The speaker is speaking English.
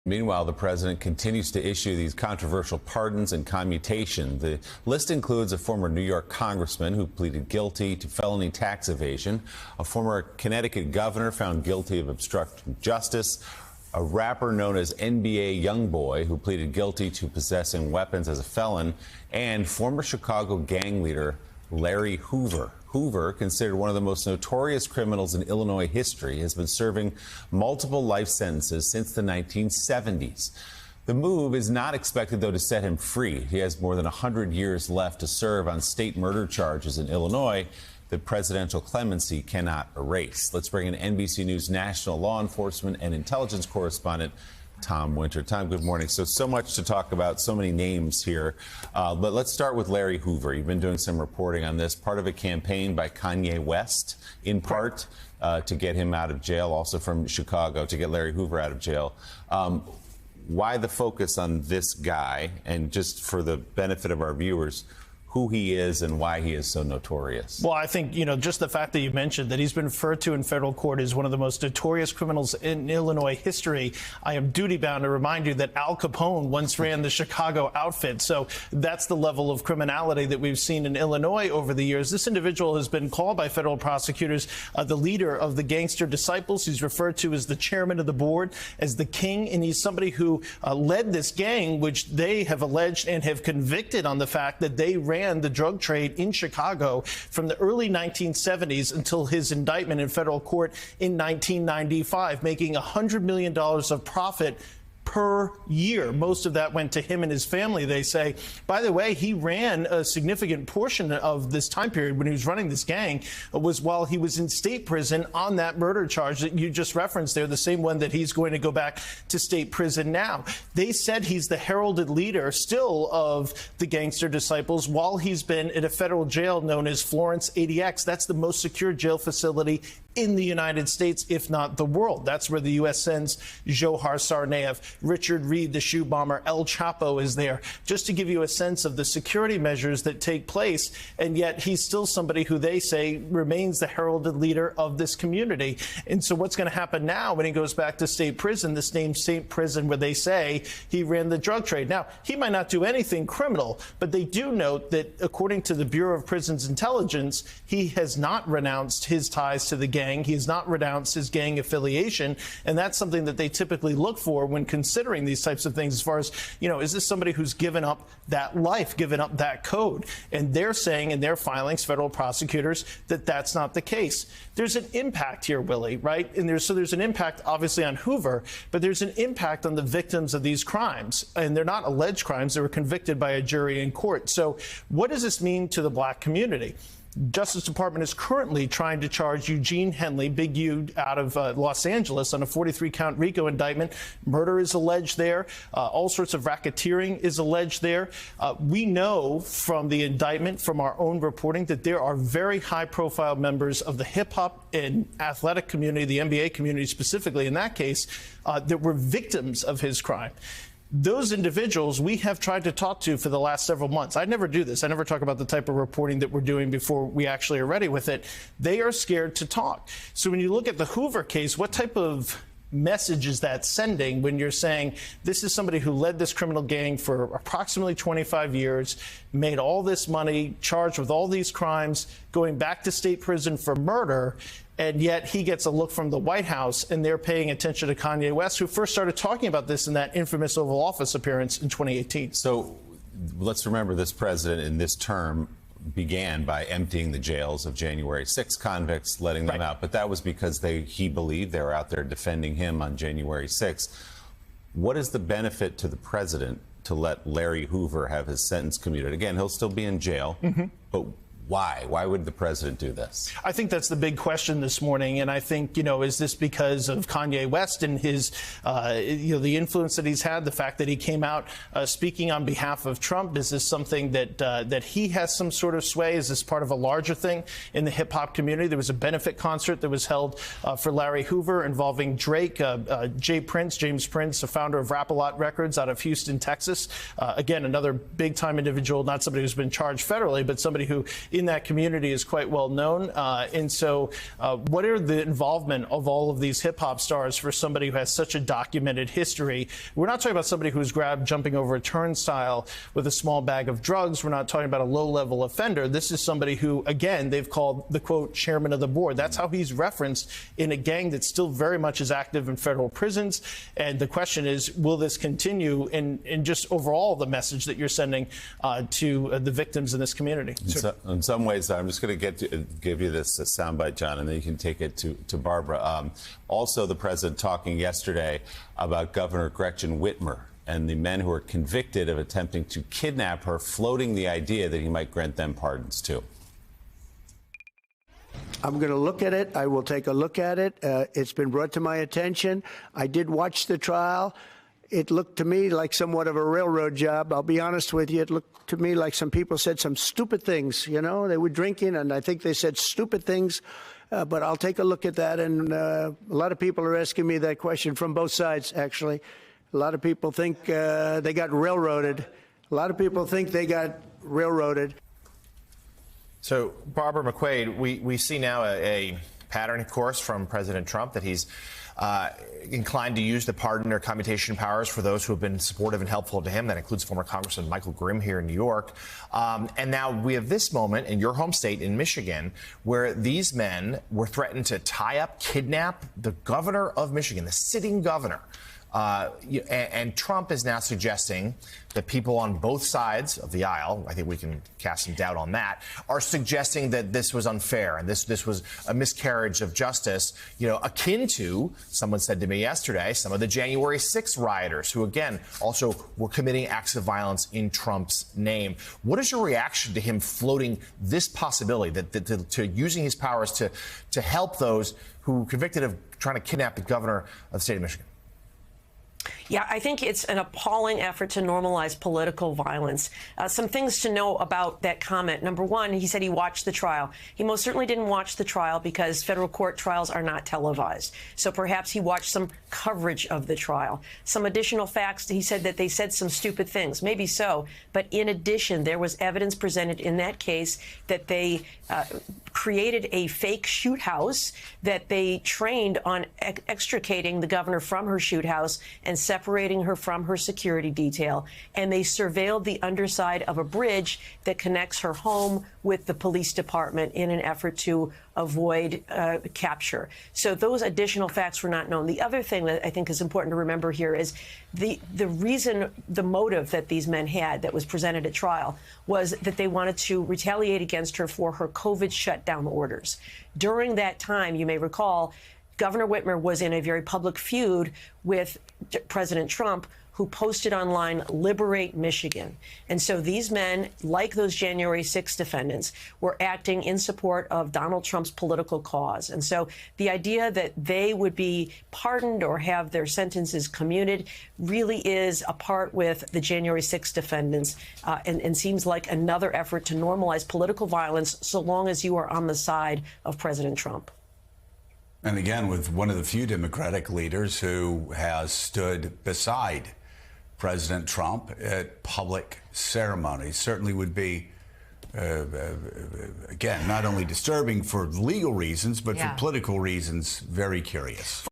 Meanwhile, the president continues to issue these controversial pardons and commutation. The list includes a former New York congressman who pleaded guilty to felony tax evasion, a former Connecticut governor found guilty of obstructing justice, a rapper known as NBA Youngboy who pleaded guilty to possessing weapons as a felon, and former Chicago gang leader Larry Hoover. Hoover, considered one of the most notorious criminals in Illinois history, has been serving multiple life sentences since the 1970s. The move is not expected, though, to set him free. He has more than 100 years left to serve on state murder charges in Illinois that presidential clemency cannot erase. Let's bring in NBC News national law enforcement and intelligence correspondent Tom Winter. Tom, good morning. So much to talk about, so many names here. But let's start with Larry Hoover. You've been doing some reporting on this, part of a campaign by Kanye West, in part, to get him out of jail, also from Chicago, to get Larry Hoover out of jail. Why the focus on this guy? And just for the benefit of our viewers, who he is and why he is so notorious. Well, I think, just the fact that you mentioned that he's been referred to in federal court as one of the most notorious criminals in Illinois history. I am duty-bound to remind you that Al Capone once ran the Chicago outfit. So that's the level of criminality that we've seen in Illinois over the years. This individual has been called by federal prosecutors the leader of the Gangster Disciples. He's referred to as the chairman of the board, as the king, and he's somebody who led this gang, which they have alleged and have convicted on the fact that they ran the drug trade in Chicago from the early 1970s until his indictment in federal court in 1995, making $100 million of profit per year. Most of that went to him and his family, they say. By the way, he ran a significant portion of this time period when he was running this gang was while he was in state prison on that murder charge that you just referenced there, the same one that he's going to go back to state prison now. They said he's the heralded leader still of the Gangster Disciples while he's been at a federal jail known as Florence ADX. That's the most secure jail facility in the United States, if not the world. That's where the U.S. sends Dzhokhar Tsarnaev. Richard Reed, the shoe bomber, El Chapo is there, just to give you a sense of the security measures that take place. And yet he's still somebody who they say remains the heralded leader of this community. And so what's going to happen now when he goes back to state prison, this named state prison where they say he ran the drug trade? Now, he might not do anything criminal, but they do note that according to the Bureau of Prisons Intelligence, he has not renounced his ties to the gang. He has not renounced his gang affiliation, and that's something that they typically look for when considering these types of things as far as, is this somebody who's given up that life, given up that code? And they're saying in their filings, federal prosecutors, that that's not the case. There's an impact here, Willie, right? And there's an impact, obviously, on Hoover, but there's an impact on the victims of these crimes. And they're not alleged crimes. They were convicted by a jury in court. So what does this mean to the black community? Justice Department is currently trying to charge Eugene Henley, Big U, out of Los Angeles on a 43-count RICO indictment. Murder is alleged there. All sorts of racketeering is alleged there. We know from the indictment, from our own reporting, that there are very high-profile members of the hip-hop and athletic community, the NBA community specifically in that case, that were victims of his crime. Those individuals we have tried to talk to for the last several months. I never do this. I never talk about the type of reporting that we're doing before we actually are ready with it. They are scared to talk. So when you look at the Hoover case, what type of message is that sending when you're saying this is somebody who led this criminal gang for approximately 25 years, made all this money, charged with all these crimes, going back to state prison for murder, and yet he gets a look from the White House, and they're paying attention to Kanye West, who first started talking about this in that infamous Oval Office appearance in 2018. So let's remember this president in this term began by emptying the jails of January 6 convicts, letting them out. But that was because he believed they were out there defending him on January 6. What is the benefit to the president to let Larry Hoover have his sentence commuted? Again, he'll still be in jail, but why? Why would the president do this? I think that's the big question this morning. And I think, is this because of Kanye West and his, the influence that he's had, the fact that he came out speaking on behalf of Trump? Is this something that he has some sort of sway? Is this part of a larger thing in the hip hop community? There was a benefit concert that was held for Larry Hoover involving Drake, James Prince, the founder of Rap-A-Lot Records out of Houston, Texas. Again, another big time individual, not somebody who's been charged federally, but somebody who in that community is quite well known. And so what are the involvement of all of these hip hop stars for somebody who has such a documented history? We're not talking about somebody who's grabbed jumping over a turnstile with a small bag of drugs. We're not talking about a low-level offender. This is somebody who, again, they've called the, quote, chairman of the board. That's how he's referenced in a gang that still very much is active in federal prisons. And the question is, will this continue in just overall the message that you're sending to the victims in this community? In some ways, I'm just going to give you this soundbite, John, and then you can take it to Barbara. Also, the president talking yesterday about Governor Gretchen Whitmer and the men who are convicted of attempting to kidnap her, floating the idea that he might grant them pardons too. I'm going to look at it. I will take a look at it. It's been brought to my attention. I did watch the trial. It looked to me like somewhat of a railroad job. I'll be honest with you. It looked to me like some people said some stupid things. You know, they were drinking, and I think they said stupid things. But I'll take a look at that. And a lot of people are asking me that question from both sides, actually. A lot of people think they got railroaded. A lot of people think they got railroaded. So, Barbara McQuade, we see now a pattern, of course, from President Trump that he's inclined to use the pardon or commutation powers for those who have been supportive and helpful to him. That includes former Congressman Michael Grimm here in New York. And now we have this moment in your home state in Michigan where these men were threatened to tie up, kidnap the governor of Michigan, the sitting governor. And Trump is now suggesting that people on both sides of the aisle, I think we can cast some doubt on that, are suggesting that this was unfair and this was a miscarriage of justice, akin to, someone said to me yesterday, some of the January 6th rioters who, again, also were committing acts of violence in Trump's name. What is your reaction to him floating this possibility to using his powers to help those who convicted of trying to kidnap the governor of the state of Michigan? Yeah, I think it's an appalling effort to normalize political violence. Some things to know about that comment. Number one, he said he watched the trial. He most certainly didn't watch the trial because federal court trials are not televised. So perhaps he watched some coverage of the trial. Some additional facts, he said that they said some stupid things. Maybe so. But in addition, there was evidence presented in that case that they created a fake shoot house, that they trained on extricating the governor from her shoot house and separating her from her security detail. And they surveilled the underside of a bridge that connects her home with the police department in an effort to avoid capture. So those additional facts were not known. The other thing that I think is important to remember here is the reason, the motive that these men had that was presented at trial was that they wanted to retaliate against her for her COVID shutdown orders. During that time, you may recall, Governor Whitmer was in a very public feud with President Trump, who posted online, "Liberate Michigan." And so these men, like those January 6 defendants, were acting in support of Donald Trump's political cause. And so the idea that they would be pardoned or have their sentences commuted really is apart with the January 6 defendants and seems like another effort to normalize political violence so long as you are on the side of President Trump. And again, with one of the few Democratic leaders who has stood beside President Trump at public ceremonies, certainly would be, again, not only disturbing for legal reasons, but for political reasons, very curious.